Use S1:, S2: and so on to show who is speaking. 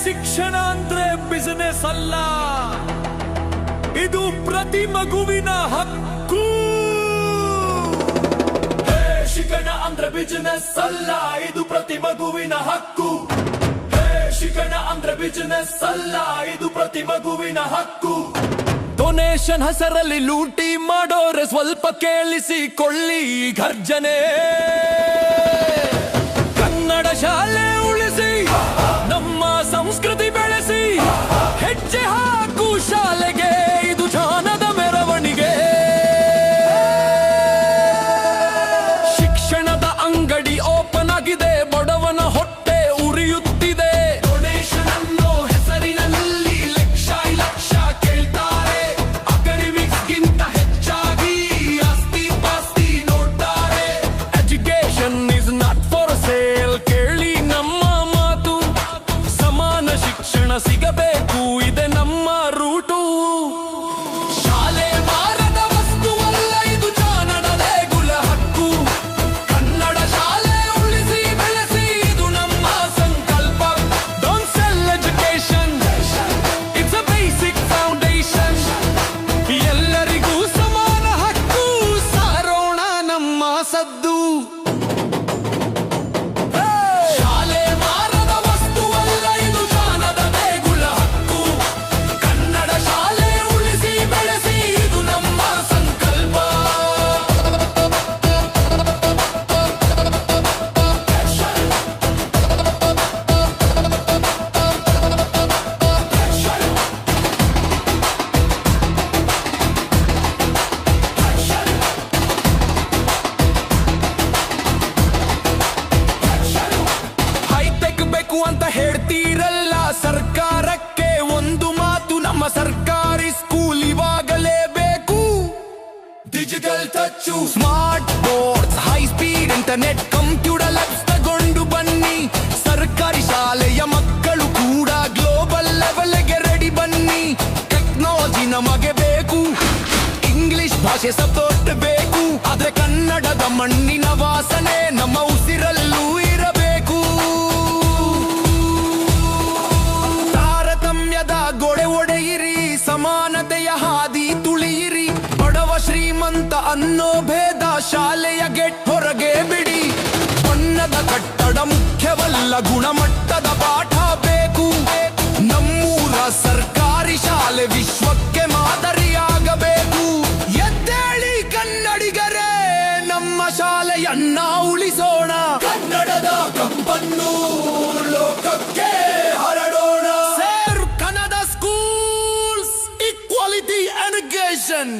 S1: ಶಿಕ್ಷಣ ಅಂದ್ರೆ ಬಿಸಿನೆಸ್ ಅಲ್ಲ, ಇದು ಪ್ರತಿ ಮಗುವಿನ ಹಕ್ಕು. ಶಿಕ್ಷಣ ಅಂದ್ರೆ ಬಿಸಿನೆಸ್ ಅಲ್ಲ, ಇದು ಪ್ರತಿ ಮಗುವಿನ ಹಕ್ಕು. ಶಿಕ್ಷಣ ಅಂದ್ರೆ ಬಿಸಿನೆಸ್ ಅಲ್ಲ, ಇದು ಪ್ರತಿ ಮಗುವಿನ ಹಕ್ಕು. ಡೊನೇಷನ್ ಹೆಸರಲ್ಲಿ ಲೂಟಿ ಮಾಡೋರೆ ಸ್ವಲ್ಪ ಕೇಳಿಸಿಕೊಳ್ಳಿ ಗರ್ಜನೆ. ಕನ್ನಡ ಶಾಲೆ ಉಳಿಸಿ, ನಮ್ಮ ಸಂಸ್ಕೃತಿ ಬೆಳೆಸಿ, ಹೆಜ್ಜೆ ಹಾಕು ಶಾಲೆಗೆ, ಇದು ಜ್ಞಾನದ ಮೆರವಣಿಗೆ. ಶಿಕ್ಷಣದ ಅಂಗಡಿ ಓಪನ್ ಆಗಿದೆ, ಬಡವನ ಹೊಟ್ಟೆ ಉರಿಯುತ್ತಿದೆ. ಡೊನೇಷನ್ ಅನ್ನೋ ಹೆಸರಿನಲ್ಲಿ ಲಕ್ಷ ಲಕ್ಷ ಕೇಳ್ತಾರೆ, ಅಕಾಡೆಮಿಕ್ಸ್ ಗಿಂತ ಹೆಚ್ಚಾಗಿ ಆಸ್ತಿ ಪಾಸ್ತಿ ನೋಡ್ತಾರೆ. Education is not for sale, ಕೇಳಿ ನಮ್ಮ ಮಾತು. ಸಮಾನ ಶಿಕ್ಷಣ ಸಿಗಬೇಕು, ಇದೆ ನಮ್ಮ ರೂಟು. ಶಾಲೆ ಮಾರದ ವಸ್ತುವಲ್ಲ, ಇದು ಜ್ಞಾನದ ದೇಗುಲ ಹಕ್ಕು. ಕನ್ನಡ ಶಾಲೆ ಉಳಿಸಿ ಬೆಳೆಸಿ, ಇದು ನಮ್ಮ ಸಂಕಲ್ಪ. Don't cell education, it's a basic foundation. ಎಲ್ಲರಿಗೂ ಸಮಾನ ಹಕ್ಕು, ಸಾರೋಣ ನಮ್ಮ ಸದ್ದು. ಶಾಲೆ ಮಾರದ ವಸ್ತುವಲ್ಲ, ಇದು ಜ್ಞಾನದ ದೇಗುಲ ಹಕ್ಕು. ಕನ್ನಡ ಶಾಲೆ ಉಳಿಸಿ ಬೆಳೆಸಿ, ಇದು ನಮ್ಮ ಸಂಕಲ್ಪ. ಹೈಟೆಕ್ ಬೇಕು ಅಂತ ಹೇಳ್ತೀರಲ್ಲ, ಸರ್ಕಾರಕ್ಕೆ ಒಂದು ಮಾತು, ನಮ್ಮ ಸರ್ಕಾರಿ ಸ್ಕೂಲ್ ಇವಾಗಲೇ ಬೇಕು. Digital touch, smart boards, high speed internet, computer labs ತಗೊಂಡು ಬನ್ನಿ. ಸರ್ಕಾರಿ ಶಾಲೆಯ ಮಕ್ಕಳು ಕೂಡ ಗ್ಲೋಬಲ್ ಲೆವೆಲ್ಗೆ ರೆಡಿ ಬನ್ನಿ. ಟೆಕ್ನಾಲಜಿ ನಮಗೆ ಬೇಕು, ಇಂಗ್ಲಿಷ್ ಭಾಷೆ ಸಪೋರ್ಟ್ ಬೇಕು, ಆದ್ರೆ ಕನ್ನಡದ ಮಣ್ಣಿನ ವಾಸನೆ ನಮ್ಮ ಉಸಿರಲ್ಲೂ ಇರಬೇಕು. ತಾರತಮ್ಯದ ಗೋಡೆ ಒಡೆಯಿರಿ, ಸಮಾನತೆಯ ಹಾದಿ ತುಳಿಯಿರಿ. ಬಡವ ಶ್ರೀಮಂತ ಅನ್ನೋ ಭೇದ ಶಾಲೆಯ ಗೆಟ್ ಹೊರಗೆ ಬಿಡಿ. ಬಣ್ಣದ ಕಟ್ಟಡ ಮುಖ್ಯವಲ್ಲ, ಗುಣಮಟ್ಟದ ಪಾಠ ಬೇಕು. ನಮ್ಮೂರ ಸರ್ಕಾರಿ ಶಾಲೆ ವಿಶ್ವಕ್ಕೆ ಮಾದರಿಯಾಗಬೇಕು. ಎದ್ದೇಳಿ ಕನ್ನಡಿಗರೇ, ನಮ್ಮ ಶಾಲೆಯನ್ನ ಉಳಿಸೋಣ. ಕನ್ನಡದ ಕಂಪನ್ನು ಲೋಕಕ್ಕೆ ಹರಡೋಣ. ಸೇರ್ ಕನ್ನಡ ಸ್ಕೂಲ್ಸ್, ಈಕ್ವಾಲಿಟಿ ಎಜುಕೇಶನ್.